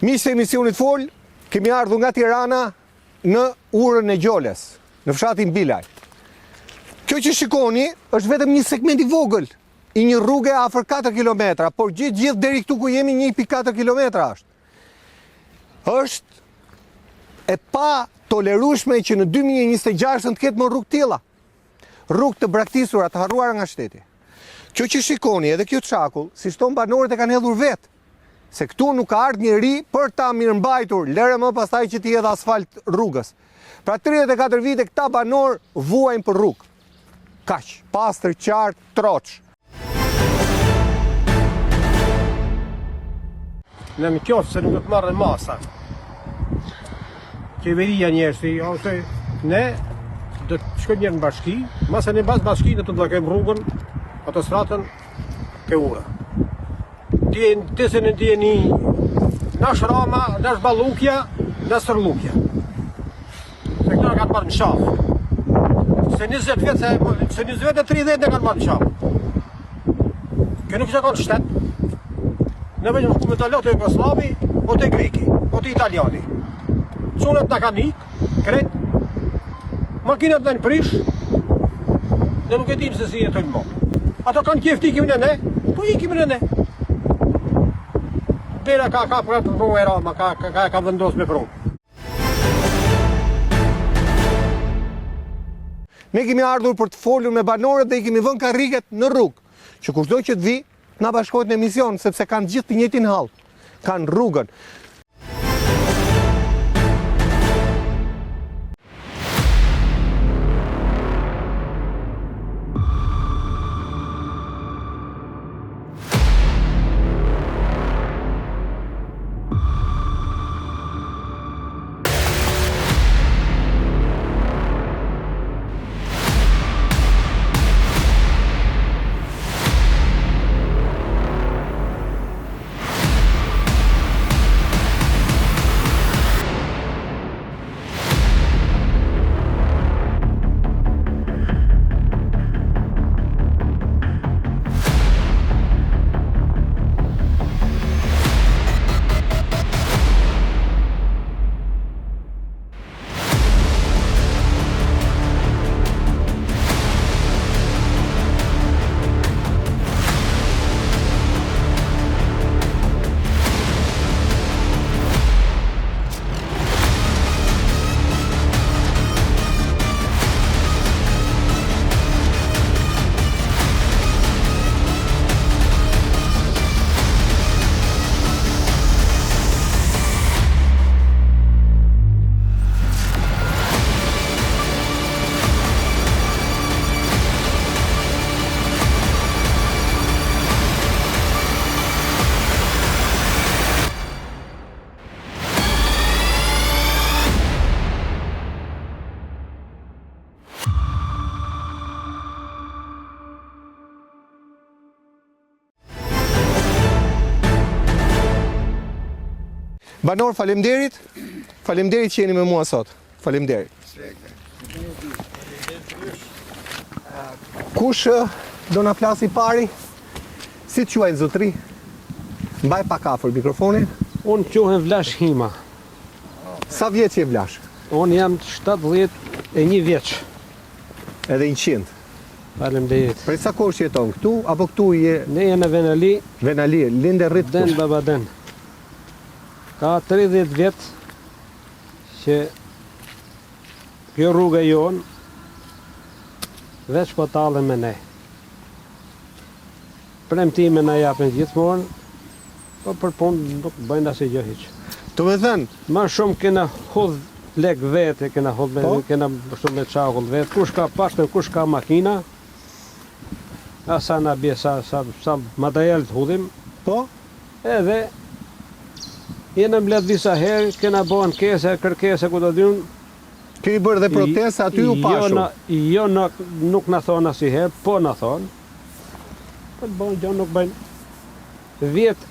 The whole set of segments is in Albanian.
Miqtë e emisionit Fol, kemi ardhur nga Tirana në Urën e Gjoles, në fshatin Bilaj. Kjo që shikoni është vetëm një segment i vogël i një rrugë afër 4 kilometra, por gjithë deri këtu ku jemi 1.4 kilometra është. Është e pa tolerueshme që në 2026 të ketë më rrugë tilla. Rrugë të braktisura, të harruara nga shteti. Kjo që shikoni edhe kjo çakull, si shton banorët e kanë hedhur vetë. Se këtu nuk ka ardhur njeri për ta mirëmbajtur, lere më pastaj që t'i hedh asfalt rrugës. Pra 34 vite këta banor vuajnë për rrugë. Kaq, pastër, qartë, troç. Në më qoftë se nuk do të marrën masa. Qeveria njerësi, ose ne do të shkojmë në bashki, masa në bazë bashki do të bllokojmë rrugën, autostradën ke Ura. Ti se në djeni nash Rama, nash Ballukja, nash Sërllukja. Se këta kanë marrë në shafë. Se 20 vjetë e 30 e kanë marrë në shafë. Kjo nuk që kanë shtetë. Ne veqëm shku me të lotë e Jugoslavi, o të Greki, o të Italiani. Qunët në kanë ikë, kretë, makinat në prish, dhe nuk e dinë se si jetojnë më. Ato kanë kjefti ikim në ne, po ikim në ne. Dera ka për të prunë e Rama, ka vendos me prunë. Ne kemi ardhur për të folur me banorët dhe i kemi vënë karriget në rrugë, që kushdo që të vi, na bashkohet në emision, sepse kanë gjithë të njëjtin hall. Kanë rrugën. Banor, faleminderit që jeni me mua sot. Faleminderit. Kush do na flasi pari? Si të quajnë zotri? Mbaj pak afër mikrofonin. Unë quhem Vlash Hima. Sa vjeç je Vlash? Unë jam 71 vjeç. Edhe 100. Faleminderit. Prej sa kohë jeton këtu apo këtu je? Ne jemi në Venali. Venali, lindë rrit Den Babaden. Ka 30 vjet që kjo rrugë jonë veç po tallen me ne. Premtime na japin gjithmonë, po për punë nuk bëjnë asgjë gjë hiç. Do të thënë, më shumë kena hodh lek vete, kena hodh kena shumë me çakull vet. Kush ka pastë, kush ka makina, asa na bie sa material të hodhim. Po? Edhe jena mbledh disa herë, kena bën kërkesa ku do diun. Keni bërë dhe protesta aty u pashur? Jo, nuk na thon asnjëherë, po na thon. Po bën gjë nuk bëjnë. 10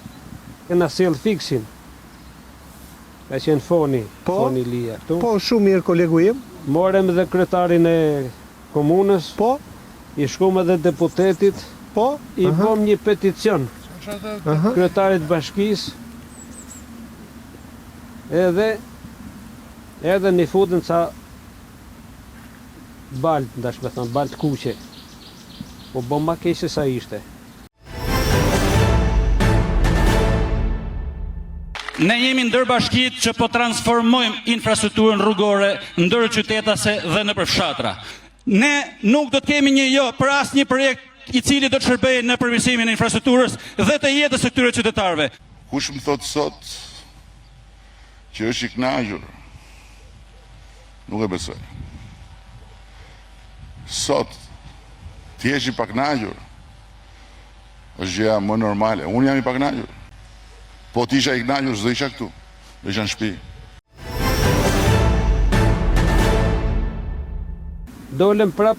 kena sjell fiksin. Ka qenë foni Lia këtu. Po, shumë mirë kolegu im. Morëm dhe kryetarin e komunës. Po. I shkuam edhe deputetit. Po. I bëm një peticion. Kryetarit bashkisë edhe një futën ca baltë, ndash me thënë, baltë kuqe. Po bo ma keq se sa ishte. Ne jemi ndër bashkitë që po transformojmë infrastrukturën rrugore ndër qytetase dhe nëpër fshatra. Ne nuk do të kemi për asnjë projekt i cili do të shërbejë në përmirësimin e infrastrukturës dhe të jetës së këtyre qytetarëve. Kush më thot sot që është i kënaqur, nuk e besoj. Sot ti je i pakënaqur, është gjëja më normale. Unë jam i pakënaqur. Po ti isha i kënaqur, s'do isha këtu, do isha në shtëpi. Dolem prap,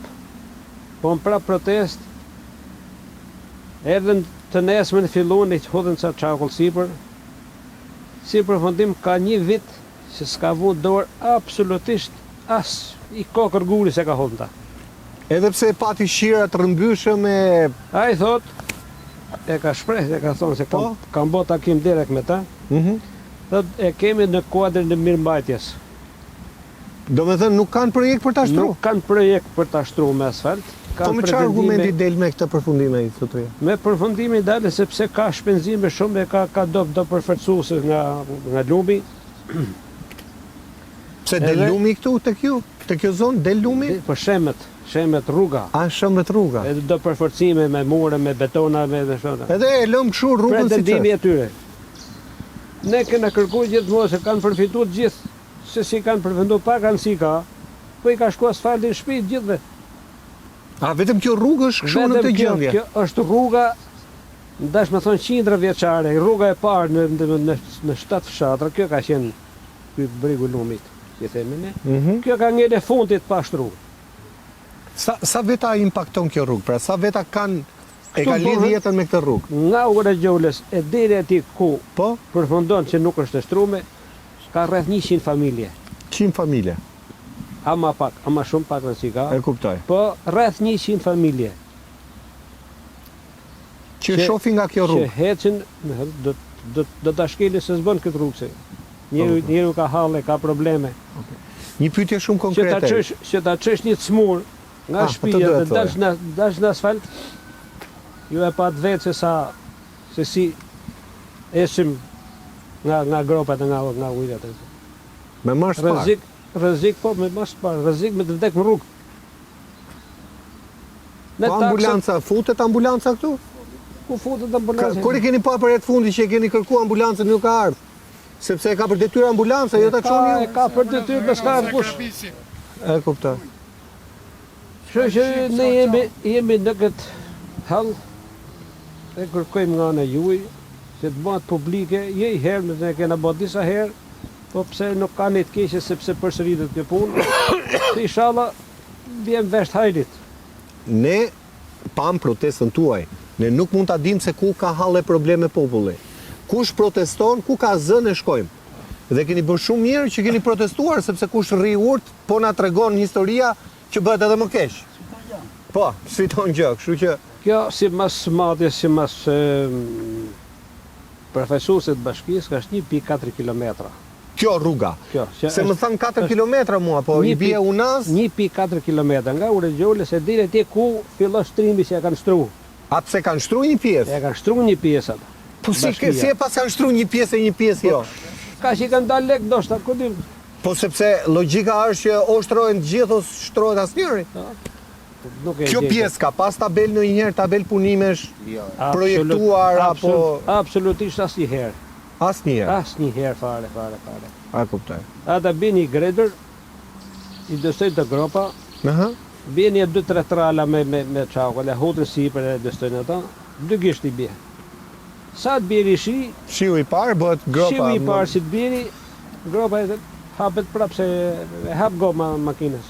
po në prap protest, edhe të nesmen fillon e që hodhen ca çakull sipër. Si përfundim ka një vit që s'ka vu dorë absolutisht as i kokër guri se ka hodhën ta. Edhe pse pati shira të rëmbyshëm e... A i thot, e ka shpreh, e ka thonë se kam bo takim direkt me ta, thot e kemi në kuadrin e mirëmbajtjes. Do me thënë nuk kanë projekt për ta shtru? Nuk kanë projekt për ta shtru me asfalt. Po me çfarë argumenti del me këtë përfundime i thotuja? Me përfundimi dalë sepse ka shpenzime shumë e ka do përforcuese nga lumi. Pse del lumi këtu te kjo zonë del lumi? Po shemet rruga. A shemet rruga? Edhe do përforcime me mure, me betona, me shona. Edhe e lëm kështu rrugën si pretendimi e tyre. Ne kena kërkuar gjithmonë se kanë përfituar gjithë, se si kanë përfunduar pak anësi ka, po i ka shku asfalti në shtëpi gjithëve. A vetëm kjo rrugë është kështu në të gjendje? Kjo është rruga, ndash me thonë qindra vjeçare, rruga e parë në 7 fshatra, kjo ka qenë ky bregu lumit, që themi ne. Kjo ka ngel e fundit pa shtru. Sa veta impakton kjo rrugë? Pra sa veta kanë e ka lidhë jetën me këtë rrugë? Nga ura Gjolës e deri aty ku përfundon që nuk është e shtrume, ka rreth 100 familje. 100 familje? Ama pak, ama shumë pak në qika. E kuptoj. Po rreth 100 familje. Që shofi nga kjo rrugë? Që hecin, do të shkeli se zbën këtë rrugë se. Njëru ka halle, ka probleme. Një pyetje shumë konkrete. Që ta qesh një cmur nga shtëpia dhe dash në asfalt, ju e pat vetë se si esim nga gropat e nga ujrat. Me marrë sparë? Rrezik, po me marrë sparë, rrezik me të vdek në rrugë. Po ambulanca, futet ambulanca këtu? Ku futet ambulanca? Kur e keni pa për jetë fundi që e keni kërku ambulancën nuk ka ardhë? Sepse e ka për detyrë ambulanca, jo ta çoni ju? E ka për detyrë, me s'ka kush. E kuptoj. Kështu që ne jemi në këtë hall e kërkojmë nga ana juaj që të bëhet publike, jo i herë, ne kena bërë disa herë, po pse nuk ka një të keqe sepse përsëritet kjo punë, se inshallah vjen vesh hajrit. Ne pam protestën tuaj, ne nuk mund ta dimë se ku ka halle probleme populli. Kush proteston, ku ka zënë e shkojmë. Dhe keni bërë shumë mirë që keni protestuar, sepse kush rri urt, po na tregon historia që bëhet edhe më keq. Po, sfiton gjë, kështu që... Kjo si mas madje, si mas përfaqësuesit bashkisë, ka është 1,4 kilometra. Kjo rruga. Se më thanë 4 kilometra mua, po i bie unaz... 1,4 kilometra nga Ure Gjolës e dire ti ku fillon shtrimi që e kanë shtru. A pse kanë shtru një pjesë? E kanë shtru një pjesë atë. Po si e pas kanë shtru një pjesë e një pjesë jo? Ka që i kanë dalë lek ndoshta, ku dim. Po sepse logjika është që o shtrojnë të gjithë ose shtrohet asnjëri. Kjo pjesë ka pas tabel në njëherë, tabel punimesh projektuar apo... Absolutisht asnjëherë. Asnjëherë? Asnjëherë fare. A kuptoj. Ata bini i gredër, i dëstojnë të gropa, bini e 2-3 trala me çakull, e hutën sipër e dëstojnë ata, 2 gisht i bie. Sa të bjeri shiu i parë bëhet gropa. Shiu i parë si të bjeri, gropa e hapet prapë se e hap goma makinës.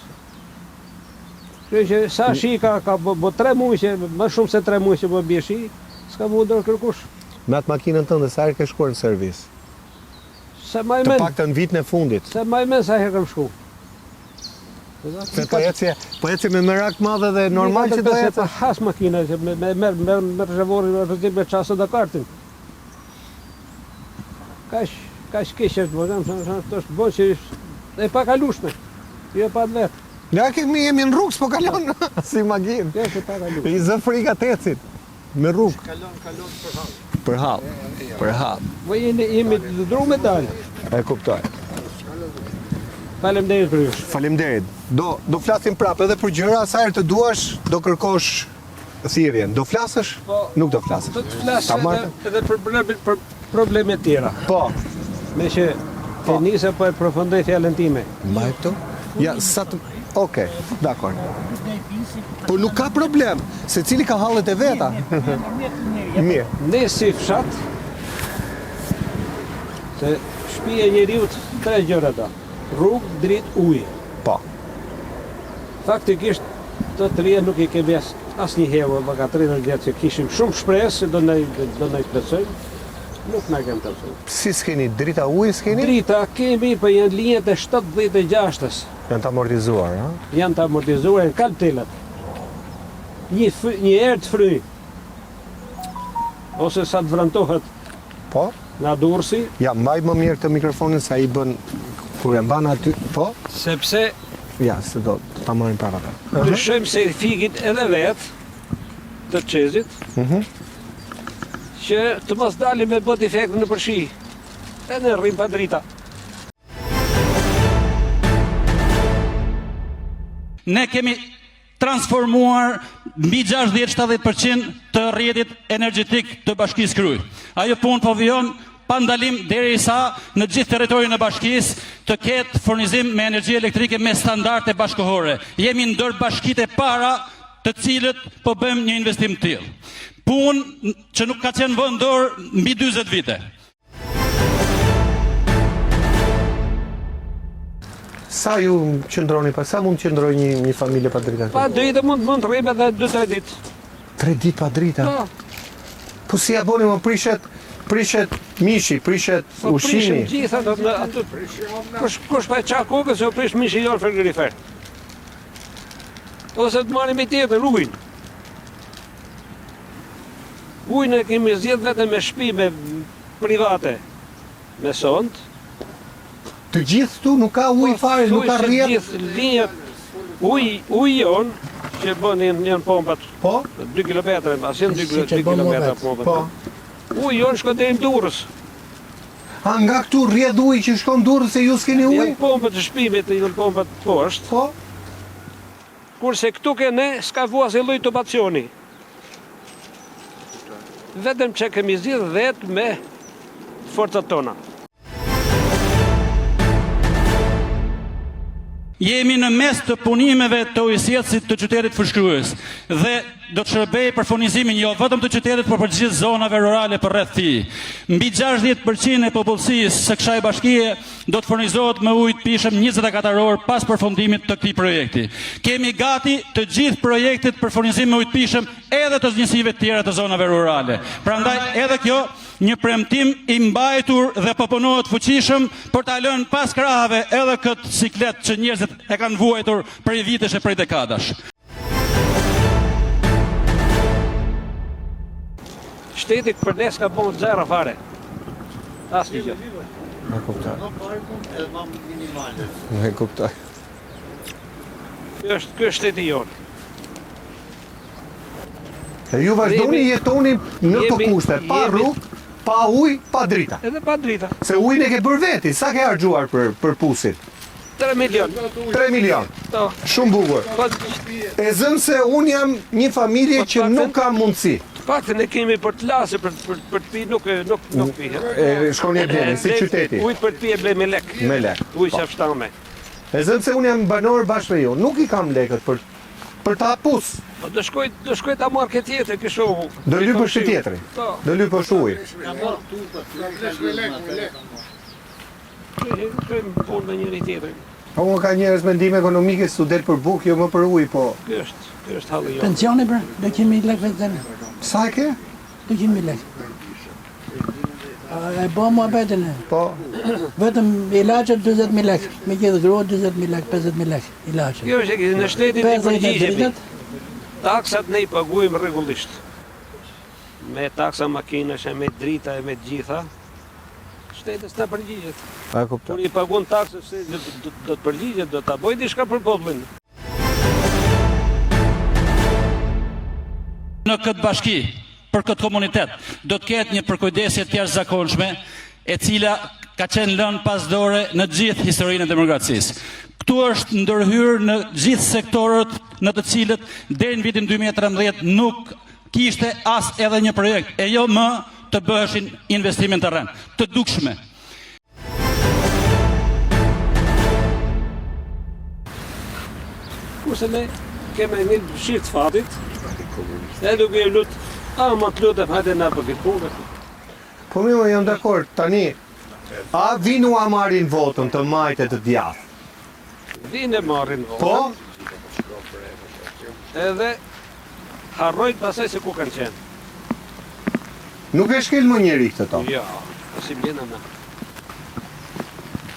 Kërë që sa shi ka bo 3 muaj, më shumë se 3 muaj që bo bje shi, s'ka mu dorë kërkush. Me atë makinën tënde, sa herë ke shkuar në servis? Të paktën në vitën e fundit. Se ma i men sa herë kam shku. Se po eci me merak madhe dhe normal që do eci? Se has makina, me rezervorin me qasët dhe kartin. ka shkeq është bërë, është bërë që e pa kalueshme. Jo pa vetë. Ja kemi jemi në rrugë, s'po kalon si magin. Kjo është e pa kalueshme. I zë frika të ecit. Me rrugë. Për hall. Për hall. Po jemi të dru me dalë. E kuptoj. Faleminderit për ju. Faleminderit. Do flasim prapë edhe për gjëra sa herë të duash, do kërkosh thirrjen. Do flasësh? Po. Nuk do flasësh. Do të flas Ta marrë? edhe për probleme tjera. Po. Me që e nisa po e përfundoj fjalën time. Mbaj këtu? Ja, sa të... Okej, dakor. Po nuk ka problem, se cili ka hallet e veta. Mirë. Ne si fshat, se shtëpia e njeriut 3 gjëra ta. Rrugë, dritë, ujë. Po. Faktikisht të trija nuk i kemi asnjëherë, ka 30 vjet që kishim shumë shpresë se do na plotësojnë. Nuk na kemë të plotësuar. Si s'keni drita ujë s'keni? Drita kemi, po janë linjat e 76-s. Janë të amortizuar, ha? Janë të amortizuar në kaltelat. Një herë të fry. Ose sa të vrantohet Po? nga dursi, Ja, mbaj më mirë të mikrofonin sa i bën kur e mban aty. Po? sepse Ja, se do ta marrim para vetë. dyshojmë se fikit edhe vetë të qezit, që të mos dalim me bot efekt në përshi. E në rrim pa drita. Ne kemi transformuar mbi 60-70% të rrjetit energjetik të Bashkisë Kryj. Ajo punë po vijon pa ndalim derisa në gjithë territorin e bashkisë të ketë furnizim me energji elektrike me standarde bashkëkohore. Jemi ndër bashkitë e para të cilët po bëjmë një investim të tillë. Punë që nuk ka qenë vënë dorë mbi 40 vite. Sa ju qëndroni pa, sa mund qëndroj një familje pa drita? Pa drita mund të rrim edhe 2-3 ditë. 3 ditë pa drita? Po, Po si ja boni më prishet mishi, prishet po prishim ushqimi. gjitha do të aty. Kush pa qa kokës se u prish mishi jo në frigorifer. Ose të marrim i tjetër ujin. Ujin e kemi zgjedh vetëm me shtëpi me private, me sond. Të gjithë këtu nuk ka ujë fare, nuk ka rrjet. Gjithë linjat uji jon që bën janë pompat Po? 2 kilometra, asim 2 kilometra pompat. Po. Uji jon shkon deri në Durrës. A nga këtu rrjedh ujë që shkon Durrës se ju s'keni ujë? Janë pompat të shtëpimit, janë pompat poshtë. Po. Kurse këtu ke ne s'ka vua se lloj tubacioni. Vetëm që kemi zgjidh vetë me forcat tona. Jemi në mes të punimeve të ujësjetësit të qytetit Fushkryes dhe do të shërbej për furnizimin jo vetëm të qytetit, por për gjithë zonave rurale për rreth tij. Mbi 60% e popullsisë së kësaj bashkie do të furnizohet me ujë të pishëm 24 orë pas përfundimit të këtij projekti. Kemi gati të gjithë projektet për furnizim me ujë të pishëm edhe të njësive të tjera të zonave rurale. Prandaj edhe kjo një premtim i mbajtur dhe po punohet fuqishëm për ta lënë pas krahave edhe këtë siklet që njerëzit e kanë vuajtur prej vitesh e prej dekadash. Shteti për ne s'ka bën zero fare. Asnjë gjë. E kuptoj. E kuptoj. Ky është shteti jon. E ju vazhdoni jetoni në këto kushte, pa rrugë, pa ujë, pa drita. Edhe pa drita. Se ujin e ke bërë veti, sa ke harxuar për pusit? 3 milion. 3 milion. To. Shumë bukur. Po E zëm se unë jam një familje që nuk ka mundësi. paktën e kemi për të lasë, për të pi nuk pi. E shkoni e bleni, si qyteti. Ujtë për të pi e blej me lek. Me lek. Ujë qafshtame. E zëm se unë jam banor bashkë me ju, nuk i kam lekët për ta pus. Po do shkoj ta marr këtë tjetër kështu. Do lyp për shit tjetri. Po. Do lyp për ujë. Kërëm punë me njëri tjetër. Po unë ka njerëz mendime ekonomike su del për bukë, jo më për ujë, po. Ky është halli jo. Pensioni pra, 200.000 lek vetëm. Sa e ke? 200.000 lek. E bo mua betën e. Po. Vetëm ilaçet 20.000 lek. Me gjithë grua 20.000 lek, 50.000 lek ilaçet. Kjo është në shtetin e 50 përgjigjemi. dritat. Taksat ne i paguajmë rregullisht. Me taksa makinash, me drita e me të gjitha. Shtetit s'na përgjigjet. E kuptoj. Kur i pagun taksën, do të përgjigjet, do ta bëj diçka për popullin. Në këtë bashki, për këtë komunitet, do të ketë një përkujdesje të jashtëzakonshme, e cila ka qenë lënë pas dore në gjithë historinë e demokracisë. Këtu është ndërhyrë në gjithë sektorët në të cilët deri në vitin 2013 nuk kishte as edhe një projekt, e jo më të bëheshin investimin të rrën, të dukshme. Kurse ne kemi një shift fatit, e duke i lut, më të lutem, hajde na për këtë punë. Po më jam dakord, tani, a vinu a marrin votën të majtë të djathtë? Vinë e marrin votën. Po? Edhe harrojnë pasaj se ku kanë qenë. Nuk e shkel më njeri këtë to. Ja, si bjena me.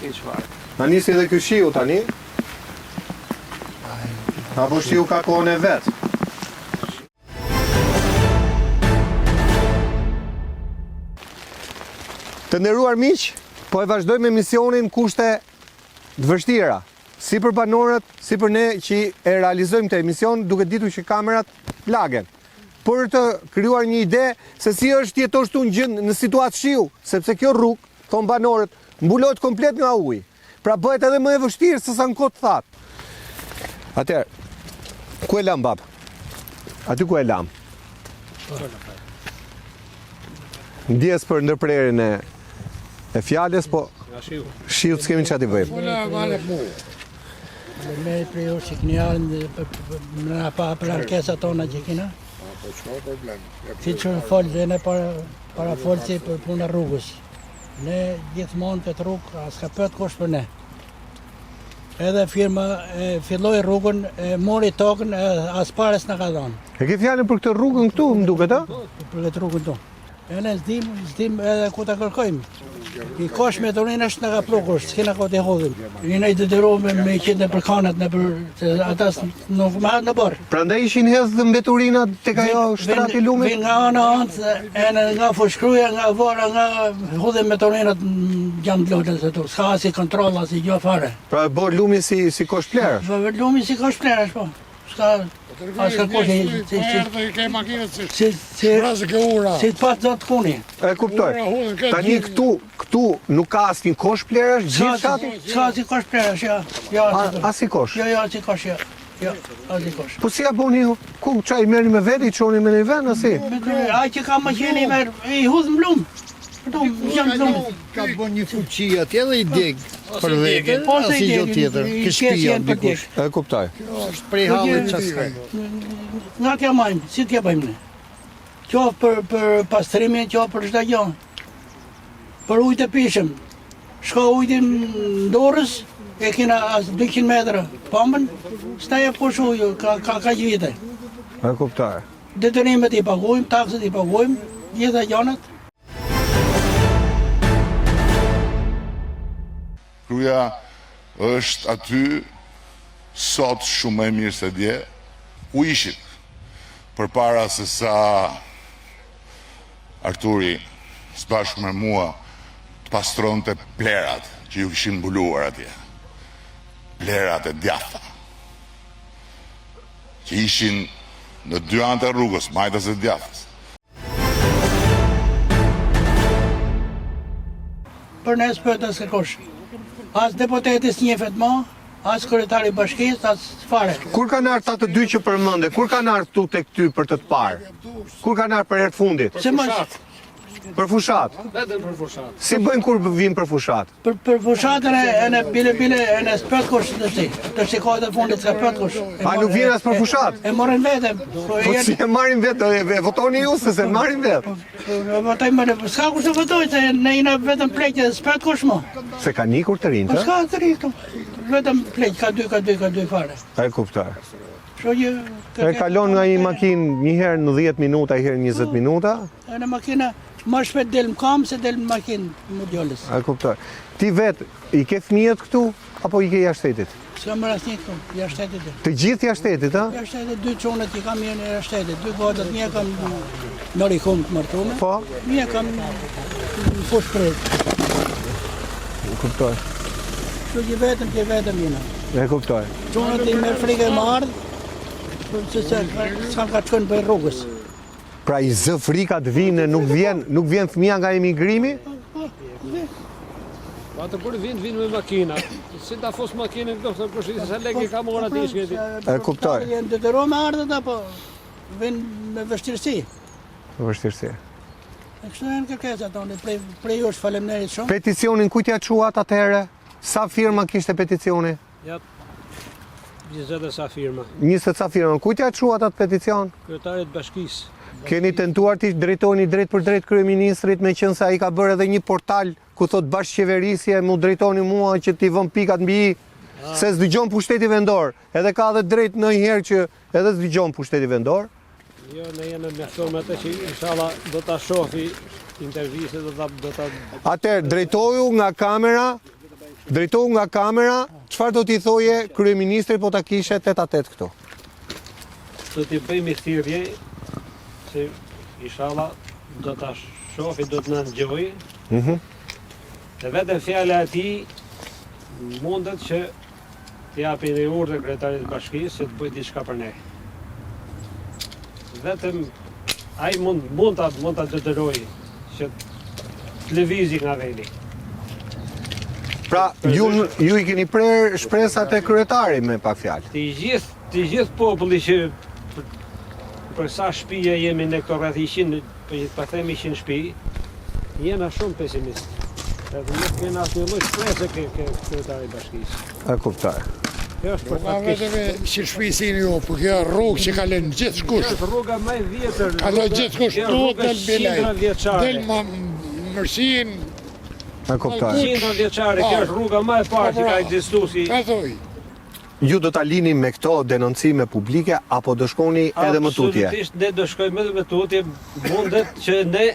Kinë qfarë. Na nisi edhe ky shiu tani? Apo shiu ka kohën e vet? Të nderuar miq, po e vazhdojmë emisionin kushte të vështira, si për banorët, si për ne që e realizojmë të emision duke ditur që kamerat lagen. Për të krijuar një ide se si është jetosh këtu në gjend në situatë shiu, sepse kjo rrugë, thon banorët, mbulohet komplet nga uji. Pra bëhet edhe më e vështirë se sa në kohë të thatë. Atëherë, ku e lam bab? Aty ku e lam? Ndjes për ndërprerjen e fjalës, po shiut s'kemi çfarë të bëjmë. Me prej o që këni alën në pa për ankesat tona që kina. Si që folë dhe ne para folësi për puna rrugës. Ne gjithmonë këtë rrugë, as ka pët kush për ne. Edhe firma filloi rrugën, mori tokën, as pares në ka dhonë. E ke fjalën për këtë rrugën këtu, më duket, a? Për këtë rrugën tonë. E ne zdim edhe ku ta kërkojmë. I kosh me tonin është në ka prokush, s'kena ko t'i hodhim. I ne i detyrohemi me qenë në përkanat, se atas nuk më hatë në borë. Prandaj ishin hedhë mbeturinë tek ajo shtrati lumit? Vin nga ana antë, nga fushkruja, nga vora, nga hodhim me toninat gjamë lotës e tu. S'ka si kontrola, si gjo fare. Pra e bërë lumi si kosh plerësh? Lumi si kosh plerësh, po. S'ka... As ka kosh si të patë zotë kuni. E kuptoj. Tani këtu nuk ka asnjë kosh plerësh, gjithë shati? S'ka si kosh plerësh, ja. As si kosh? Jo, si kosh, ja. Jo, as si kosh. Po si ja boni ju? Ku çaj merrni me veti, i çoni me një vend, asi? Ai që ka maqeni i hudh lum. Ka bën një fuqi atje dhe i deg për vete, asi gjë tjetër, ke shtëpia dikush. E kuptoj. Është prej hallit çfarë. Nga t'ja majmë, si t'ja bëjmë ne? Qoftë për pastrimin, qoftë për çdo gjë. Për ujë të pishëm. Shko ujtin dorës, e kena as 200 metra pambën, staja posh ujë, ka vite. E kuptoj. Detyrimet i paguajmë, takset i paguajmë, gjitha gjanat. Kruja është aty sot shumë më e mirë se dje, ku ishin përpara se sa Arturi së bashku me mua të pastronte plerat që ju kishin mbuluar atje. Plerat e djatha që ishin në dy anët e rrugës, majtës e djathës. Për ne s'pët as kërkosh. As deputetis njefet ma, as kryetari bashkisë, as fare. Kur kanë ardhur ata të dy që përmende? Kur kanë ardhur këtu tek ty për të parë? Kur kanë ardhur për herë të fundit? Se më Për fushat? Vetëm për fushat. Si bëjnë kur vinë për fushat? për fushatën e në bile e në s'pët kush të si. Të shikohet e fundit s'ka pët kush. A nuk vjen as për fushat? E morën vetëm. Po si e marrin vetë, e votoni ju se se marrin vetë. Votojmë, s'ka kush të votoj, se ne jena vetëm pleqë, s'pët kush mo. Se ka nikur të rinjtë? S'ka të rritu. Vetëm pleqë, ka dy fare. E kuptoj. Shoqë... E kalon nga një makinë një herë në 10 minuta, një herë 20 minuta? E në makina, ma shpet del më kam se del më makinë më djollës. E kuptoj. Ti vetë, i ke fëmijët këtu, apo i ke jashtë shtetit? S'ka më asnjë këtu, jashtë shtetit. Të gjithë jashtë shtetit, ha? Jashtë shtetit 2 çunat i kam mirë jashtë shtetit, 2 godat, një kam në rikum të martume, Po, një kam në fush pret. kuptoj. Kështu që vetëm jena. E kuptoj. Çunat i merr frikë më ardh, se s'ka ka shkon për rrugës. Pra i zë frika të vinë, nuk vjen fëmia nga emigrimi? Atë kur vinë me makina. Si ta fos makinën këto, se kush sa lekë ka marrë atë shkëti. E kuptoj. Janë detyruar me ardhët apo vjen me vështirësi. Vështirësi. E kështu janë kërkesat tonë, prej jush faleminderit shumë. Peticionin ku t'ja quat atëherë? Sa firma kishte peticioni? Ja. 20 sa firma. 20 sa firma. Ku t'ja quat atë peticion? Kryetarit bashkisë. Keni tentuar t'i drejtoni drejt për drejt kryeministrit, me qenë se ai ka bërë edhe një portal ku thot bashkëqeverisje, mu drejtoni mua që t'i vëm pikat mbi i, se s'dëgjon pushteti vendor. Edhe ka edhe drejt ndonjëherë që edhe s'dëgjon pushteti vendor. Jo, ne jemi mjaftuar me atë që inshallah do ta shohi intervistën, do ta Atëherë, drejtoju nga kamera, çfarë do t'i thoje kryeministri po ta kishe tet a tet këtu? do t'i bëjmë thirrje se inshallah do ta shohi, do të na ngjojë. Dhe vetëm fjala e tij mundet që t'japi një urdhër kryetarit të bashkisë që të bëjë diçka për ne. Vetëm ai mund ta detyrojë që të lëvizi nga veni. Pra, ju i keni prerë shpresat e kryetarit me pak fjalë. Të gjithë populli që për sa shtëpia jemi ne këto rreth 100, pa themi 100 shtëpi, jena shumë pesimist. Edhe nuk kena asnjë lloj shprese ke kryetari i bashkisë. E kuptoj. Kjo është për Ma vetëve që shpisini ju, për kjo rrugë që kalen gjithë shkush. është rruga më e vjetër. Kalon gjithë shkush, tu del bilaj. Del ma mërsin, E kuptoj. 100 vjeçare, kjo është rruga më e parë që ka ekzistuar si. ka thoj. Ju do ta lini me këto denoncime publike apo do shkoni edhe më tutje? Absolutisht ne do shkojmë edhe më tutje, mundet që ne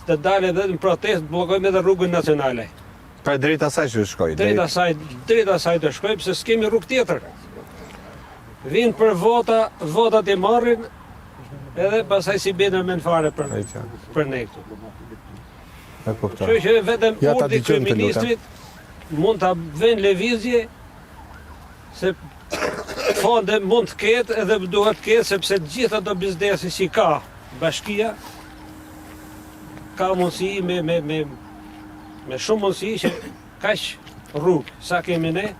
të dalë edhe në protestë, bllokojmë edhe rrugën nacionale. Pra drejt asaj që shkoj. Drejt asaj do shkojmë, se s'kemi rrugë tjetër. Vinë për votat i marrin, edhe pasaj si bina me në fare për ne këtu. E kuptoj. Kështu që vetëm Ja ta urdhri dëgjojmë, të lutem. kryeministrit mund ta vënë lëvizje, se fonde mund të ketë edhe duhet të ketë, sepse gjithë ato biznesi që ka bashkia ka mundësi me shumë mundësi që kaq rrugë sa kemi ne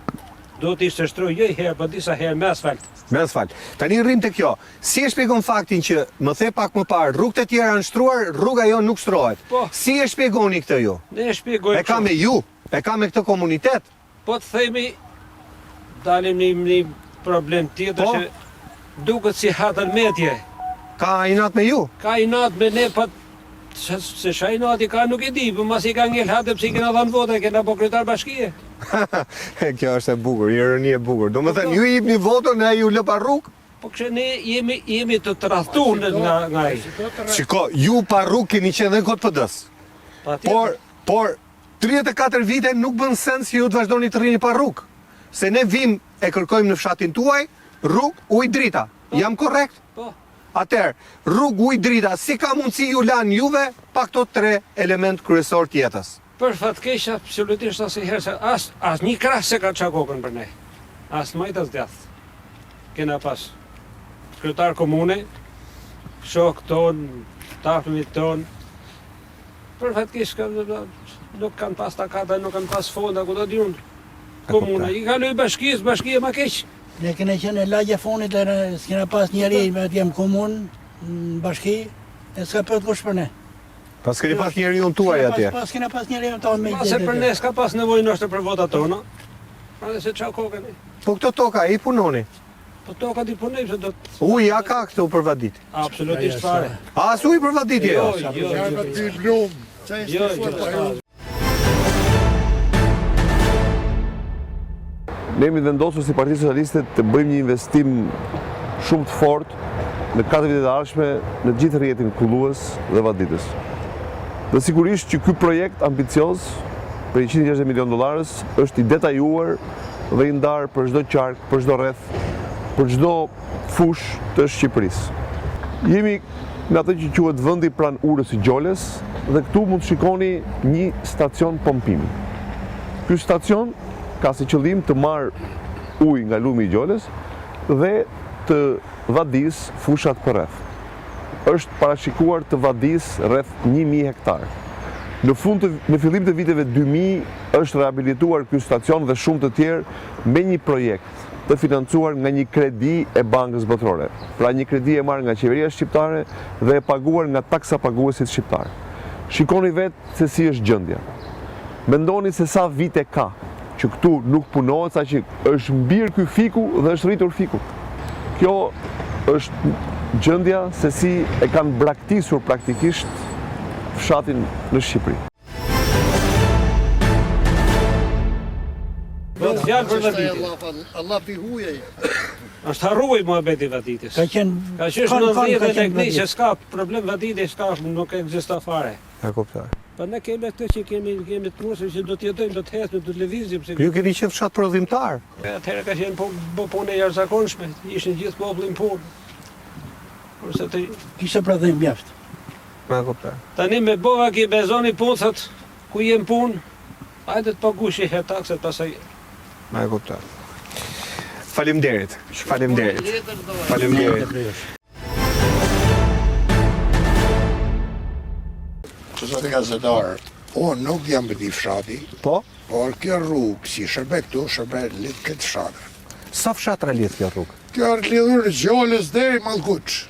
do t'i shtrojë jo herë, po disa herë me asfalt. Me asfalt. Tani rrim te kjo. Si e shpjegon faktin që më the pak më parë, rrugët e tjera janë shtruar, rruga jo nuk shtrohet. Po. Si e shpjegoni këtë ju? Ne e shpjegojmë. E ka me ju, e ka me këtë komunitet. Po të themi dalim një problem tjetër Po. që duket si hatën metje. Ka inat me ju. Ka inat me ne, pa se ç'a inati ka nuk e di, po mas i ka ngel hatë pse i kena dhënë votë, kena po kryetar bashkie. Kjo është e bukur, ironi e bukur. Do më thënë, ju i jepni votën e ju lë pa rrugë? Po kështu ne jemi të tradhtuar nga ai. Shiko, ju pa rrugë keni qenë dhe kod PD-s. Por 34 vite nuk bën sens që ju të vazhdoni të rrini pa rrugë. Se ne vim e kërkojmë në fshatin tuaj, rrugë, ujë drita. Jam korrekt? Po. Atëherë, rrugë, ujë drita, si ka mundësi ju lanë juve pa këto 3 element kryesor të jetës? Për fatkeq absolutisht asnjëherë se as një krah se ka çakokën për ne. As majt as djath. Kena pas kryetar komune, shok ton, tafmit ton. Për fatkeq nuk kanë pas takata, nuk kanë pas fonda, ku do diun. Komuna i kaloi bashkia më keq. Ne kena qenë në lagje fonit, s'kena pas njeri me të jem komunë, në bashki, e s'ka për të kush për ne. Pas keni pas njeri unë tuaj atje. Pas kena pas njeri unë tonë me i Pase për ne s'ka pas nevojë nështë për votat tona. Pra se qa kokën e. Po këto toka, i punoni. Po toka ti punoj se do të... Uj, a ka këtu për vadit? Absolutisht fare. As uj për vadit jo? Jo. Ne jemi vendosur si Partia Socialiste të bëjmë një investim shumë të fortë në 4 vitet e ardhshme në gjithë rrjetin kullues dhe vaditës. Dhe sigurisht që ky projekt ambicioz për $160 milion është i detajuar dhe i ndarë për çdo qark, për çdo rreth, për çdo fush të Shqipërisë. Jemi nga atë që quhet vendi pranë urës së Gjoles dhe këtu mund të shikoni një stacion pompimi. Ky stacion ka si qëllim të marrë ujë nga lumi i Gjoles dhe të vadis fushat për rreth. Është parashikuar të vadis rreth 1000 hektar. Në fillim të viteve 2000 është rehabilituar ky stacion dhe shumë të tjerë me një projekt të financuar nga një kredi e Bankës Botërore. Pra një kredi e marrë nga qeveria shqiptare dhe e paguar nga taksa paguesit shqiptar. Shikoni vetë se si është gjendja. Mendoni se sa vite ka që këtu nuk punohet, sa që është mbir ky fiku dhe është rritur fiku. Kjo është gjendja se si e kanë braktisur praktikisht fshatin në Shqipëri. Fjalë për vaditin. Allah pi hujej. Është harruaj muhabeti vaditës. Ka qenë... Ka qesh në dhjetë e tek që s'ka problem vaditi, nuk ekziston fare. E kuptoj. Po ne kemi këtë që kemi të prusë që do të jetojmë, do të hesim, do të lëvizim. Ju keni qenë fshat prodhimtar. Atëherë ka qenë punë e jashtëzakonshme, ishin gjithë popullin punë. Kurse të Kishte prodhim mjaft. E kuptoj. tani me bova ki bezoni punësat ku jem punë, hajde të pagush i her takset pasaj. E kuptoj. Faleminderit. Faleminderit. Faleminderit. Zoti gazetar, unë nuk jam bëti fshati, Po? por kjo rrugë, si shërbet këtu, shërbet lidh këtë fshatër. Sa fshatra lidh kjo rrugë? Kjo është lidhur Gjoles deri Mallkuç.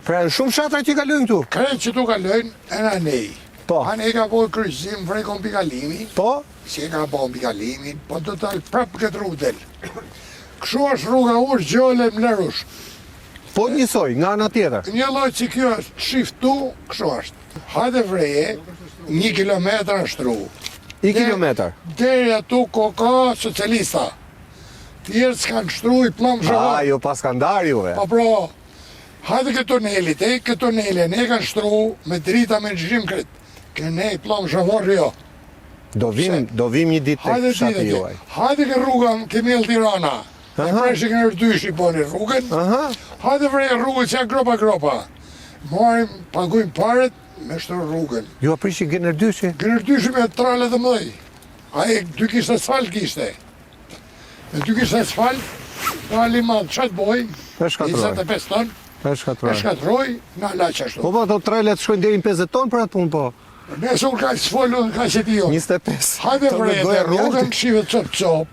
Pra janë shumë fshatra që kalojnë këtu. Krejt që tu kalojnë, e në nej. Po. Anë e ka po kryqëzim vrekon pikalimi, Po? si e ka po pikalimin, po do të prapë këtë rrugë del. Kështu është rruga urë Gjole Mlerush. Po njësoj, nga ana tjetër. Një lloj që kjo është shiftu, kështu është. Hajde vreje, 1 kilometër është rrugë. I kilometër. Deri atu koka socialista. Tjerë s'kanë shtru i plomë zhëvar. Jo pas kanë darë juve. Po pro, hajde këtë tunelit, këtë tunelin e kanë shtru me drita me gjim këtë. Këne i plomë zhëvar jo. Do vim një ditë Hajde tek fshati ditë, juaj. hajde këtë rrugën Kemil Tirana. E preshi kënë rëdysh i poni rrugën. Hajde vrej rrugën që janë gropa. Marim, pagujmë paret, me shtru rrugën. Ju aprishi Gënërdyshi? Gënërdyshi me tralet dhe mëdhej. Aje 2 kishtë asfalt kishte. Me 2 kishtë asfalt, trali madhë qatë boj, E shkatroj. 25 ton, E e shkatroj. shkatroj, nga la qashtu. Po do trelet shkojnë deri në 50 ton për atë punë, po. Nesur ka që s'follu dhe ka që ti jo. 25. Hajde Ton me vrejtë, goja rrugën rrugë. këshive cop.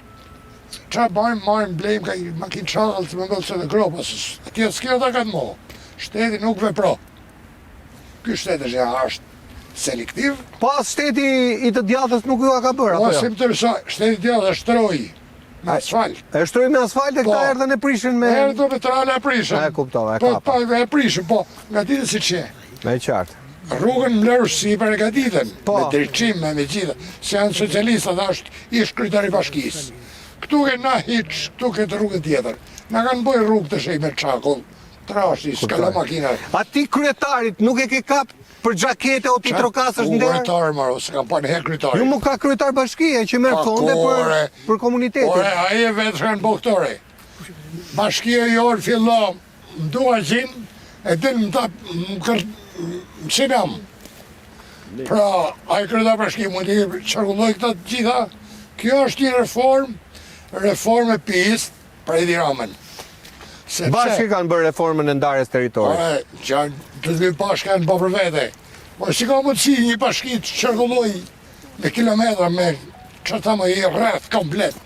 Qa bajmë, marim, blejmë, ka makin qallë të me bëllë se dhe gropa, kjo s'kjo ta ka të mo. Shteti nuk vepro. Ky shteti është selektiv, Pas shteti i të djathës nuk ju a ka bërë, po apo si jo? më të rësa, shteti djallë është troj, me asfalt. E shtroj me asfalt e këta Po. erdhën e prishin me... Erdhë me trale e prishën. E kuptova, e Po, kapa. e prishën, po, nga ditë si që. Me qartë. Rrugën Mlerush si për e ka ditën, Po. me drejqim, me gjitha, se janë socialistat, është ish kryetari bashkisë. Këtu ke na hiç, këtu ke të rrugën tjetër. Na kanë bëjë rrugë të shej me çakull, trashi, skala makina. A ti kryetarit nuk e ke kap për xhakete o ti trokasësh në derë? Kryetar, maro, se kam pa në herë kryetari. Ju mu ka kryetar bashkie që merr fonde për komunitetin. Ore, aje vetë shkanë boktore. Bashkia jorë fillon, mdua gjinë, e din më sinam. Pra, aje kryetar bashki mund të qarkulloj këta të gjitha. Kjo është një reform e pisë për Edi Ramën. Bashkë kanë bërë reformën e ndarjes teritorit. Ore, që të dy bashka në po për vete. Po si ka mundësi një bashki të qarkulloj me kilometra me që ta më i rreth komplet.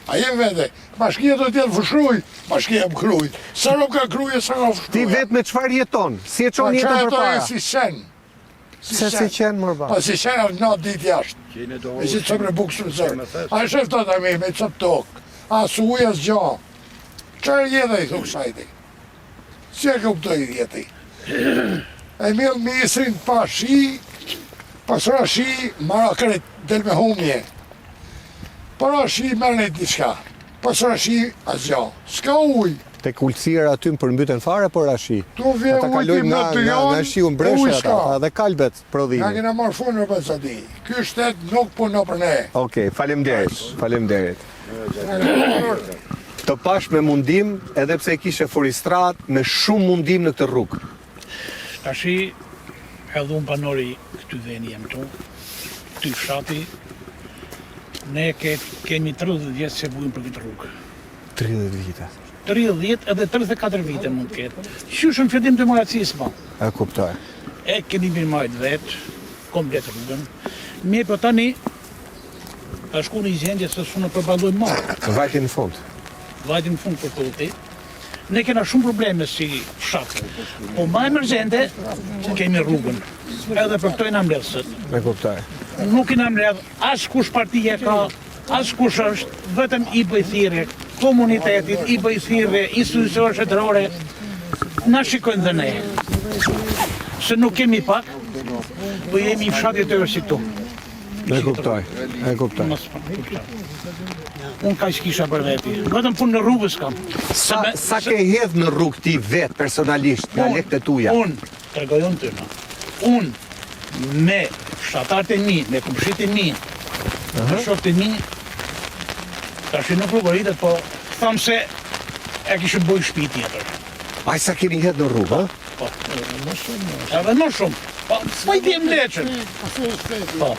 A jem vete, bashkia do t'jetë fëshruj, bashkia më kruj. Sa nuk ka kruje, sa ka fëshruja. Ti vetë me çfarë jeton? Si e çon jetën përpara? Si sen. Se si qenë më Pa si sen është natë ditë jashtë. E si të sëmre bukë shumë zërë. A e shëftë të me cëpë tokë. A su uja së gjo. Qërë jetë i thukë sajti? Si e kuptoj jetë i? E milë misrin pa shi, pasra shi, mara kërët del me humje. Para shi mërë një diçka. Pasra shi asë gjo. Ska ujë. Te kulësira aty më përmbyten fare, por ashi. Tu vje Ata kalojnë nga shiu mbreshe ata, dhe kalbet Nga prodhimi. kena marrë fundë për pësati. Ky shtet nuk puno për ne. Okej, faleminderit. Faleminderit. Të pash me mundim, edhe pse e kishe foristrat, me shumë mundim në këtë rrugë. Tashi, edhe unë banori këty veni jam tu, këty fshati, ne kemi 30 vjetë se bujmë për këtë rrugë. 30 vite. 30 edhe 34 vite mund të ketë. Qysh në fillim demokracisë ma. E kuptoj. E kemi mirë majtë vetë, komplet rrugën. Me për tani, ka shku në gjendje se su në përballoj ma. Vajti në fund. Vajti në fund për tuti. Ne kena shumë probleme si fshat. Po ma emergjente, kemi rrugën. Edhe për këto i na mbledhët. E kuptoj. Nuk i na mbledh as kush partije ka, as kush është, vetëm i bëj thirrje komunitetit, i bëj thirrje institucioneve shtetërore. Na shikojnë dhe ne. Se nuk kemi pak, po jemi i fshatit të si këtu. E kuptoj. E kuptoj. Unë ka që kisha për veti, vetëm punë në rrugës kam. Sa ke hedh në rrugë ti vetë personalisht, nga lekët e tuja? Unë, tregoj unë të në, unë me fshatarët e mi, me kumshit e mi, me shokët e mi, tash nuk rrugoritet, po thamë se e kishë bëj shtëpi tjetër. Aj sa keni hedh në rrugë, ha? Po, edhe më shumë. Po i bjem leqën. Po.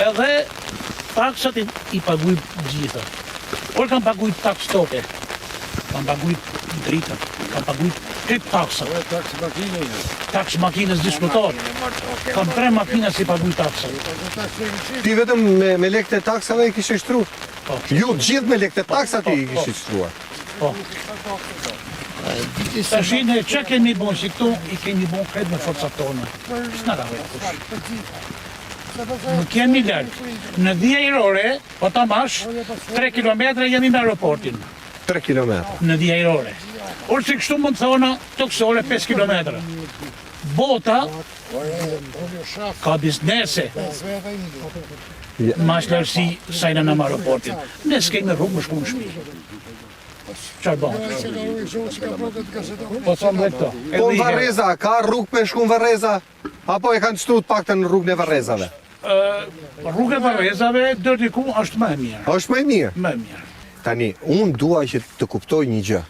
Edhe taksat i paguj gjitha. Por kam paguj taks toke, kam paguj dritën, kam paguj këtë taksat. Taks makinës diskutor. Kam 3 makina si paguj taksat. Ti vetëm me lekët e taksave i kishe shtru? Po. Ju gjithë me lekët e taksat i kishe shtruar? Po. Tashine, që kemi bon si këtu, i kemi bon këtë me forcat tonë. S'na ka vetë. Nuk kemi lërë. Në 10 erore, po ta mash, 3 kilometre jemi me aeroportin. 3 kilometra. Në 10 erore. Orë që kështu mund të thona, të kësore 5 kilometre. Bota, ka biznese. Mas lërësi sajna në aeroportin. Ne s'kemi rrugë më shku në shpi. Qarë bon? Po të më dhe këto. Po në Vareza, ka rrugë për shku në Vareza? Apo e kanë qëtru të pak të në rrugën e Varezave? Rrugë e Varezave, dërdi ku, është më e mirë. është më e mirë? Më e mirë. Tani, unë dua që të kuptoj një gjë.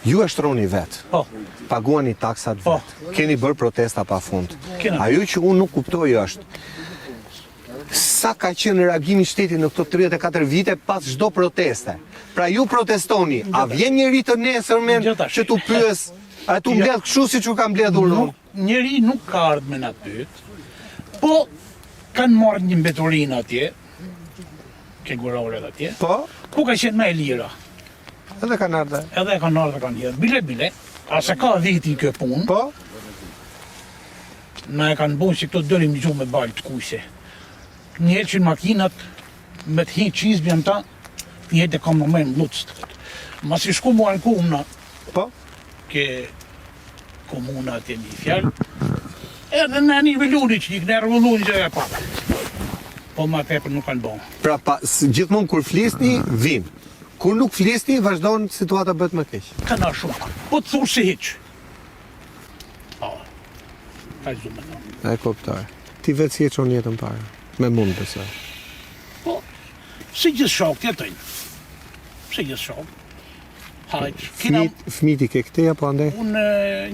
Ju e shtroni vetë. Po. Paguani taksat Po. vetë. Keni bërë protesta pa fund. Kena. Ajo që unë nuk kuptoj është, sa ka qenë reagimi shtetit në këto 34 vite pas çdo proteste. Pra ju protestoni, a vjen njëri të nesërmen Gjatash. që tu pyes, a tu mbledh kështu siç u ka mbledhur unë? Njeri nuk ka ardhë me na pyet, po kanë marrë një mbeturinë atje, ke gurore atje, Po, ku ka qenë më e lira. edhe kanë ardhe. Edhe e kanë ardhë kanë hjerë. Bile, ase ka viti kjo punë, Po, na e kanë bunë si këto dërim gjumë me balë të kujse. Njerë që në makinat, me të hinë qizbjën ta, njëtë e kam në mëjnë lutës të këtë. Mas i shku mua në kumna, po. ke komuna atje një fjallë, edhe në një veluni që një këne rëvulluni që e pak. Po ma tepër nuk kanë bon. Pra gjithmonë kur flisni, vin. Kur nuk flisni, vazhdon situata bëhet më keq. Kana shumë. Po të thush si hiq. Po. Ka zhu me thonë. E kuptoj. Ti vetë si e çon jetën parë. Me mund besoj. Po, si gjithë shok jetojnë. Si gjithë shok. Hajq. Fmiti ke këte apo andaj? Unë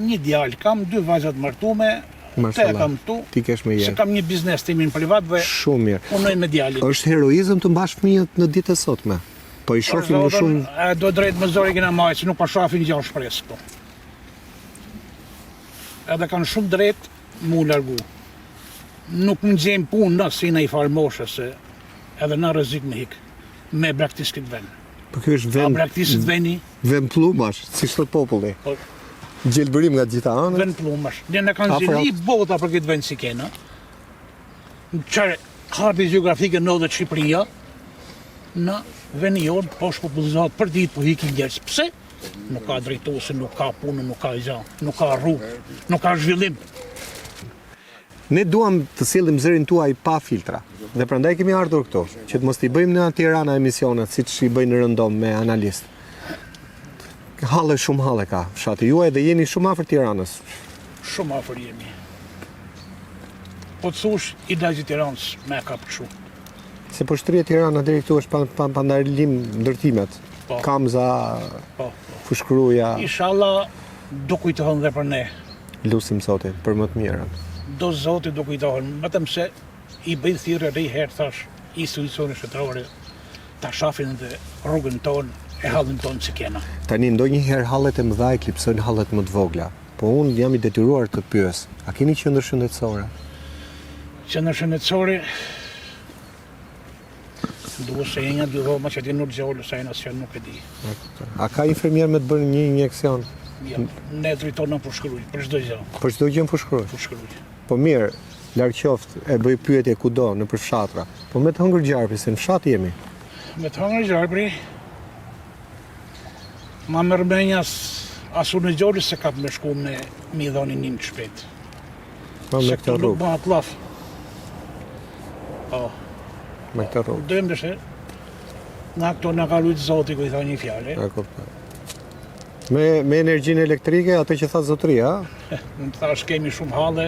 një djalë kam, 2 vajzat martume, te Mashallah. kam tu. Ti kesh me Se jetë. kam një biznes timin privat dhe Shumë mirë. punoj me djalin. Është heroizëm të mbash fëmijët në ditët e sotme. Po i shohim më shumë. Do drejt më zori kena majtë, se nuk pa shafin gjallë shpresë këto. Edhe kanë shumë drejt mu largu. Nuk më gjem punë në si në i farë moshë, se edhe në rrezik me hikë. Me braktis këtë vend. Po ky është A vend braktisit veni, vend pllumash, si thot populli. po, Gjelbërim nga të gjitha anët. vend plumash. Ne në kanë Afro. zili bota për këtë vend si kena. Qërë harti geografike në dhe Shqipëria, në vendi jonë, po shpopullizohet për ditë, po hikin njerëz. Pse? Nuk ka drejtuese, nuk ka punë, nuk ka gjë, nuk ka rrugë, nuk ka zhvillim. Ne duam të sillim zërin tuaj pa filtra. Dhe prandaj kemi ardhur këtu, që të mos t'i bëjmë në Tirana emisionet, siç i bëjnë në Rëndom me analist. Halle shumë halle ka fshati juaj dhe jeni shumë afër Tiranës. Shumë afër jemi. Po të thush, i dajgjë Tiranës me ka për shumë. Se po shtrihet Tirana deri këtu është pa ndarim ndërtimet. Po. Kamza, Po. fushkruja, Inshallah do kujtohen dhe për ne. lusim Zotin për më të mirën. Do Zoti do kujtohen, vetëm se i bëjnë thirrje edhe herë thash institucione shtetërore ta shafin dhe rrugën tonë e hallin tonë që kena. Tani ndonjëherë hallet e mëdha eklipsojnë hallet më të vogla. Po unë jam i detyruar të pyes, a keni qendër shëndetësore? Qendër shëndetësore duhet se jenja dy dhoma që ti nuk gjallë sa jena që nuk e di. A ka infermier me të bërë një injeksion? Ja, ne drejtojnë për shkruaj, për çdo gjë. Për çdo gjë më shkruaj. Për shkruaj. Po mirë, larg qoftë e bëj pyetje kudo nëpër fshatra. Po me të hëngër gjarpi se në fshat jemi. Me të hëngër gjarpri, ma mërmenjas asu në gjori se kap me shku me mi dhoni një të shpet. Po me këtë Nuk rrugë, bëha të laf. Po, me këtë rrugë. dojmë dëshe, nga këto nga ka lujtë Zoti ku i tha një fjale. E kuptoj. Me energjinë elektrike, atë që tha zotria, Në të thash kemi shumë halle,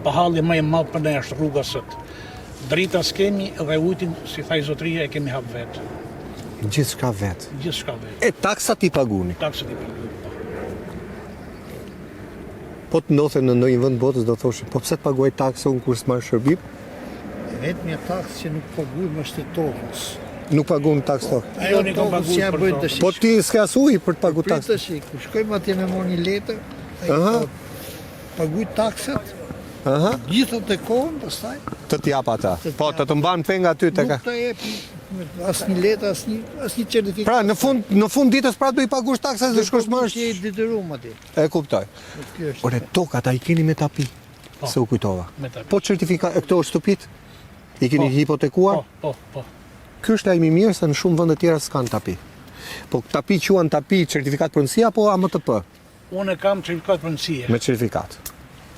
pa halli më e madh për ne është rruga sot. Drita s'kemi dhe ujtin, si tha i Zotria, e kemi hap vetë. gjithçka vetë. Gjithë shka vetë. E taksat i paguni. Taksët i përgjur. Po të ndodhe në ndonjë vend botës do thoshin, po pse të paguaj taksë unë kur s'marr shërbim? Vetëm një taksë që nuk paguajmë është e tokës. Nuk paguam taksë tokë. Ajo një kam Tokës ja paguajt për bëjnë to. tash. Po ti s'ka ujë për të paguar Pritë taksë. tash, ku shkojmë atje me marr një letër, ai Aha. thot, paguaj taksat, Aha, gjithat e kohën, pastaj të t'jap ata. Të Po të mban penga aty tek. nuk të jep asnjë letër, asnjë certifikat. Pra në fund ditës pra do i paguash taksat dhe shkosh marrësh. që i detyruam atje. E kuptoj. Kjo është. Ore tokat ai keni me tapi. Po. Se u kujtova. Me tapi. Po certifikat këto shtëpit i keni Po. hipotekuar? Po. Ky është lajmi i mirë se në shumë vende tjera s'kan tapi. Po tapi quan tapi certifikat pronësie apo AMTP Unë e kam certifikat pronësie. me certifikat?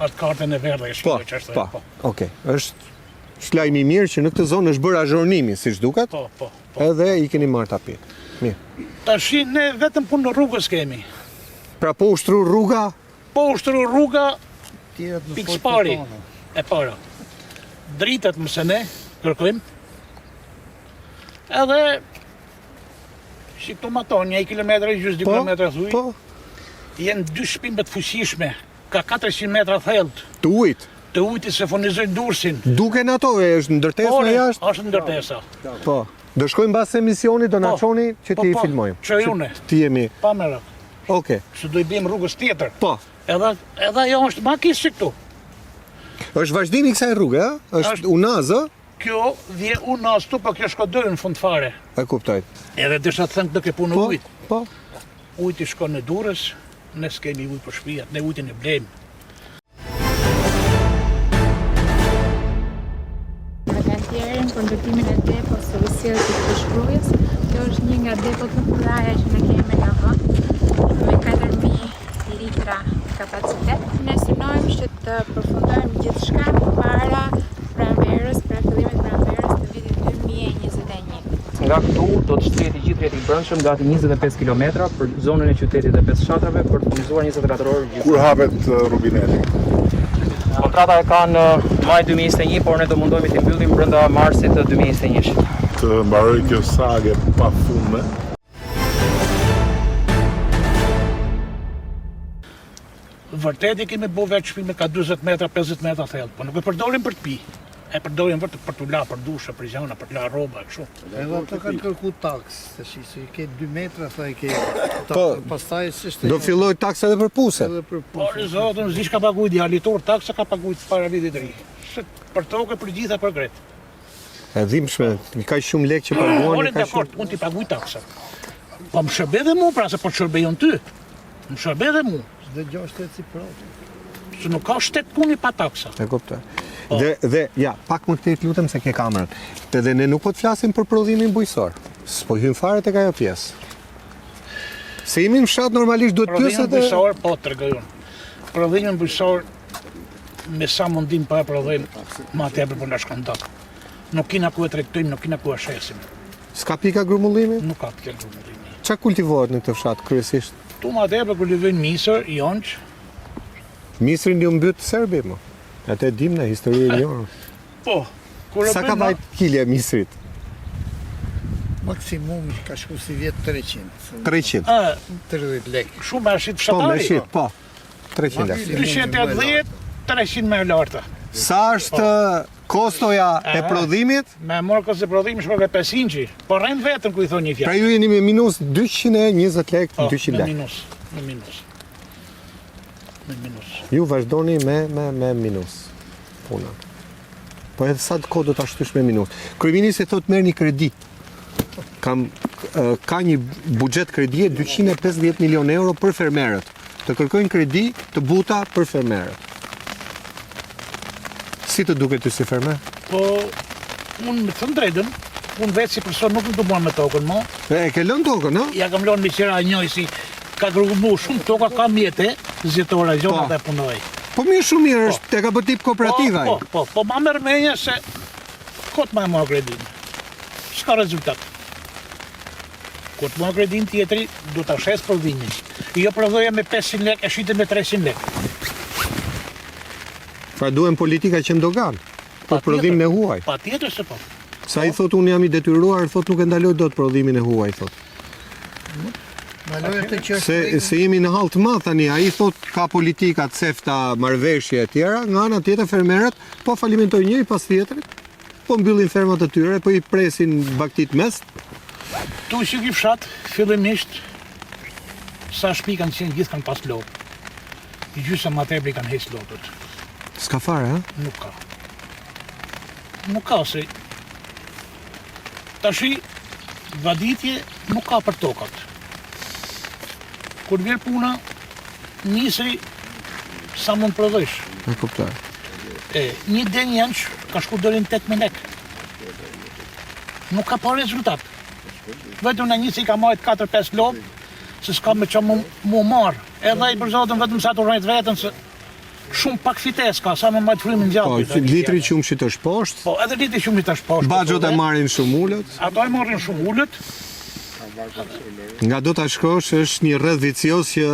Atë kartën e verdhe e Po, shkruaj që është. po. Okej. Është lajmi i mirë që në këtë zonë është bërë azhornimi, siç duket. Po. Edhe i keni marrë tapi. Mirë. Tashi ne vetëm punë në rrugës kemi. Pra po ushtru rruga, Po ushtru rruga Tjerat në pikë fort spari tona. e para. Dritat mëse ne kërkojmë. Edhe si këto maton, 1 kilometër e gjysmë, 2 kilometra thuj, po, jenë 2 shpinë të fuqishme, ka 400 metra thellët, të ujit. të ujti se fonizojnë Durrësin. Duken ato, është ndërtesë në jashtë? Është ndërtesa. Po. Do shkojmë mbas emisionit, do na Po. çoni që ti Po, filmojmë. që une. Ti jemi. Pa merak. Okej. Se do i bëjmë rrugës tjetër. Po. Edhe ajo është ma kisë që këtu. Është vazhdimi i kësaj rruge, ë? Është unazë, Kjo vje unë astu, po kjo shko dërë në fund fare. e kuptoj. Edhe desha të thënë këtë ke punë Po, ujt. po. Ujti shkon në Durrës, ne s'kemi ujt për shtëpiat, ne ujtin e blejmë. Në kantierin për ndërtimin e depos së risjelljes së shkrujës. Kjo është një nga depot më të mëdha që ne kemi në vend, me 4000 litra kapacitet. Ne synojmë që të përfundojmë gjithçka para pranverës, pra fillimit pranverës të vitit 2021. Nga këtu do të shtriheti gjithë rrjeti i brendshëm gati 25 km për zonën e qytetit dhe 5 fshatrave për të furnizuar 24 orë gjithë. Kur hapet rubineti? Kontrata e kanë maj 2021, por ne do mundohemi të mbyllim brenda marsit të 2021. Të mbaroj kjo sagë pafundme. Vërtet i kemi bu vetë shpime ka 20 metra, 50 metra thellë, po nuk e përdorim për të pi. E përdorim për të la për dushe, për gjana, për të la roba, kështu. Edhe ato kanë kërku taksë, tash se i ke 2 metra, tha i ke. Po, Pastaj s'është. Do filloj taksa edhe për puse. edhe për Por zotën, zish ka paguajt dialitor, taksa ka paguajt para vitit ri. Se për tokë, për gjitha, për gret. E dhimbshme, ka shumë lekë që paguani, Unë ka dakord, shumë. unë ti paguaj taksa. Po më shërbe dhe mu, pra se po të shërbejon ty. Më shërbe dhe mu, Dhe 6 reciprokë. se nuk ka shtet puni pa taksa. E kuptoj. Dhe ja, pak më këtë lutem se ke kamerën. Edhe ne nuk po të flasim për prodhimin bujqësor. S'po hym fare tek ajo pjesë. Se jemi në fshat normalisht duhet Prodhimin pyeset e bujqësor, po të rregullon. Prodhimin bujqësor me sa mundim pa e prodhim, ma tepër po na shkon dot. Nuk kina ku e tregtojmë, nuk kina ku e shesim. s'ka pika grumullimi? Nuk ka të kjo grumëllimi. Çka kultivohet në këtë fshat kryesisht? Tu ma tepër kultivojnë misër, jonç, Misrin ju mbyt Serbi më. Atë dim në histori e njohur. po. Kur e Sa ka bëjmë na- vajt kilja e misrit? Maksimum ka shku si vjetë 300. 300. 30 lek. Shumë me shqit Po, me fshatari? shit, po. 300 lek. 380, 300 me larta. Sa është kostoja e prodhimit? Me morë kësë prodhimi shpër 500, po rrejnë vetëm ku i thonë një Pra fjallë. ju jeni me minus 220 lek, 200 Me lek. minus, me minus. Me minus. Ju vazhdoni me minus punën. Po edhe sa të kohë do ta shtysh me minus. Kryeministri thotë merr një kredi. Ka një buxhet kredie 250 milion euro për fermerët. Të kërkojnë kredi të buta për fermerët. Si të duket ty si fermer? Po, unë me thënë drejtën, unë vetë si person nuk më të muar me tokën, mo. E ke lënë tokën, no? Ja kam lënë me qera njoj si ka grumbu shumë toka, ka mjete, zjetore, gjona dhe punoj. Po mirë, shumë mirë, është e ka bërë tip kooperativa. Po ma mërë menja se kot ma e mua kredin. S'ka rezultat. Kot mua kredin tjetëri, du të shes prodhimin. Jo prodhoja me 500 lek, e shite me 300 lek. Pra duhen politika që ndogan, për prodhimin e huaj. Pa tjetër se po. Sa i thot unë jam i detyruar, thot nuk e ndaloj dot prodhimin e huaj, thot. Se jemi në hall të madh tani, ai thot ka politika cefta, marrëveshje e tjera, nga ana tjetër fermerët po falimentojnë njëri pas tjetrit, po mbyllin fermat e tyre, po i presin baktit mes. Tu që ki fshat, fillimisht, sa shpi kanë qenë gjithë kanë pas lopë. I gjysë ma tepri kanë hecë lopët. S'ka fare, ha? Nuk ka. Nuk ka, se tashi, vaditje nuk ka për tokat. Kur vjerë puna, njësëri sa mund prodhojsh. E kuptoj. Një den janë që ka shku dolin 8 lek. Nuk ka pa rezultat. Vetëm në njësi ka majtë 4-5 lopë, se s'ka me që mu marë. Edhe i për zotën vetëm sa të rrejt vetën, se shumë pak fites ka, sa me majtë frimin gjallë. Po, litri qumshit është poshtë. Po, edhe litri qumshit është poshtë. Baxhot e marrin shumë ullët. Ato e marrin shumë ullët. Nga do ta shkosh është një rreth vicios që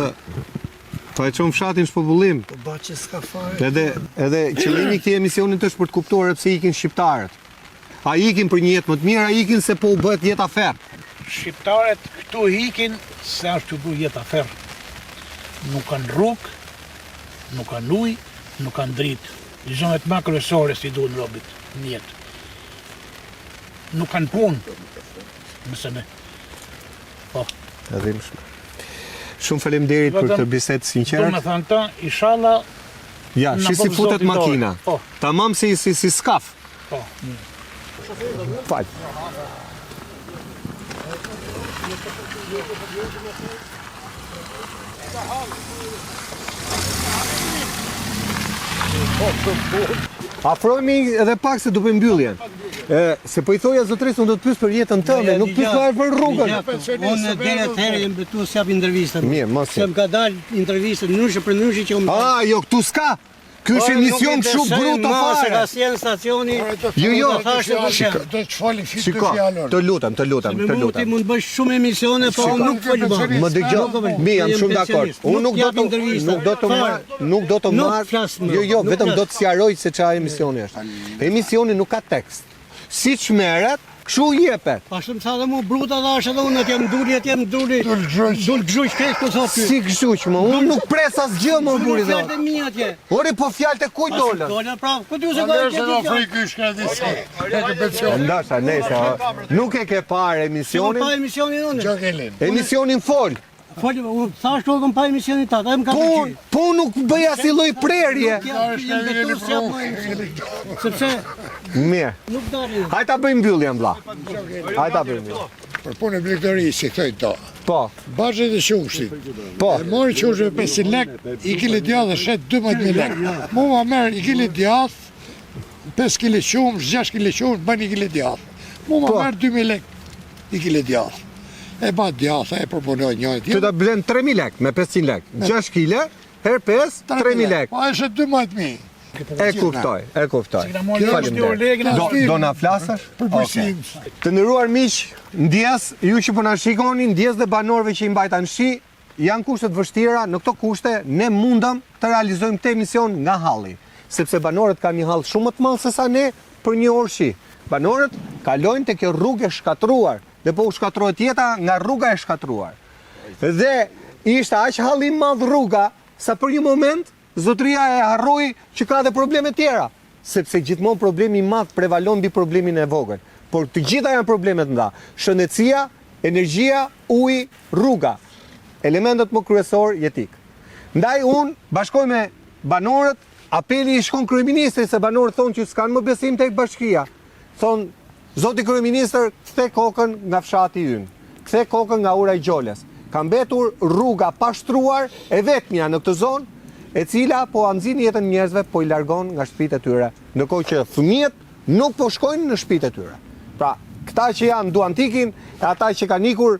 po e çon fshatin shpopullim. Po baçi s'ka fare. Edhe qëllimi i këtij emisionit është për të kuptuar pse ikin shqiptarët. A ikin për një jetë më të mirë, a ikin se po u bëhet jetë afer. Shqiptarët këtu ikin se është të bu jetë afer. Nuk kanë rrugë, nuk kanë ujë, nuk kanë dritë. Gjonet ma kryesore si duhen robit në jetë. Nuk kanë punë. Mëse me. Po. Edhimshme. Shumë faleminderit për këtë bisedë sinqert. Do me thënë këta, inshallah. Ja, shi si futet makina. Po. Tamam si skaf. Po. Fal. Afrohemi edhe pak se do për mbylljen. Se po i thoja zotërisë, unë do të pyes për jetën tënde, nuk pyes fare për rrugën. Unë deri atëherë jam betuar se jap intervistën. Mirë, mos. Se më ka dalë intervistë ndryshe për ndryshe që unë. Ah, jo, këtu s'ka. Ky është emision shumë bruto fare. Ka sjell stacioni. Jo. Do të shfali fitë të fjalor. Të lutem. Ti mund bësh shumë emisione, po unë nuk fol më. Më dëgjoj. Mi jam shumë dakord. Unë nuk do të marr. Jo, vetëm do të sqaroj se çfarë emisioni është. Emisioni nuk ka tekst. Siç merret, kështu jepet. Ashtu më tha dhe mu bruta dhash edhe unë atje më duli. Dul gjuq keq ku thot ty. Si gjuq më? Unë nuk pres asgjë më buri zot. Fjalët e mia atje. Ore po fjalët e kujt dolën? Dolën prap. Ku ti u zgjoj Nëse do frikë shka disi. Ndasha, nese, nuk e ke parë emisionin? Pa emisionin unë. Gjokelin. Emisionin fol. Fol, unë thash që kam pa emisionin tat, ai më ka pëlqyer. Po nuk bëj asnjë lloj prerje. Sepse Mirë. nuk dalin. Hajde ta bëjmë mbylljen vlla. Hajde ta bëjmë. Për punë e blegëtorisë, si thoi to. Po. Bazhet e qumshtit. Po. E mori qumshtit 500 lek, i kile djathë shet 12.000 lek. Mu ma merë i kile djathë, 5 kile qumsh, 6 kile qumsh, bën i kile djathë. Mu ma merë 2.000 lek i kile djathë. E ba djatha, e përpunoj njëjë tjetër. Që ta blen 3.000 lek me 500 lek. 6 kile, her 5, 3.000 lek. Po është 12.000. E kuptoj. Do na flasësh? Për pushim. Të nderuar miq, ndjes, ju që po na shikoni, ndjes dhe banorëve që i mbajtan shi, janë kushte të vështira, në këto kushte ne mundëm të realizojmë këtë emision nga halli, sepse banorët kanë një hall shumë më të madh se sa ne për një orë shi. Banorët kalojnë te kjo rrugë e shkatruar dhe po u shkatrohet jeta nga rruga e shkatruar. Dhe ishte aq hallim madh rruga, sa për një moment zotëria e harroi që ka dhe probleme tjera, sepse gjithmonë problemi i madh prevalon mbi problemin e vogël. Por të gjitha janë probleme të mëdha. Shëndetësia, energjia, uji, rruga. Elementet më kryesor jetik. Ndaj unë bashkoj me banorët, apeli i shkon kryeministrit se banorët thonë që s'kan më besim tek bashkia. Thonë, zoti kryeministër, kthe kokën nga fshati ynë, kthe kokën nga ura i Gjoles. Ka mbetur rruga pa shtruar e vetmja në këtë zonë, e cila po anxhin jetën njerëzve, po i largon nga shtëpitë e tyre, ndërkohë që fëmijët nuk po shkojnë në shtëpitë e tyre. Pra, këta që janë duan tikin, e ata që kanë ikur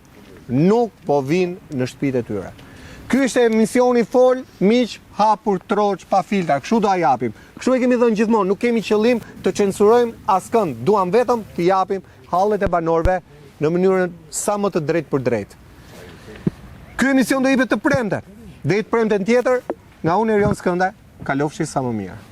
nuk po vinë në shtëpitë e tyre. Ky ishte emisioni Fol, miq, hapur, troç, pa filtra, kështu do a japim. Kështu e kemi dhënë gjithmonë, nuk kemi qëllim të censurojmë askënd, duam vetëm të japim hallet e banorëve në mënyrën sa më të drejtë për drejtë. Ky emision do jepet të premten, dhe i të premten tjetër, nga unë Erion Skënda, kalofshi sa më mirë.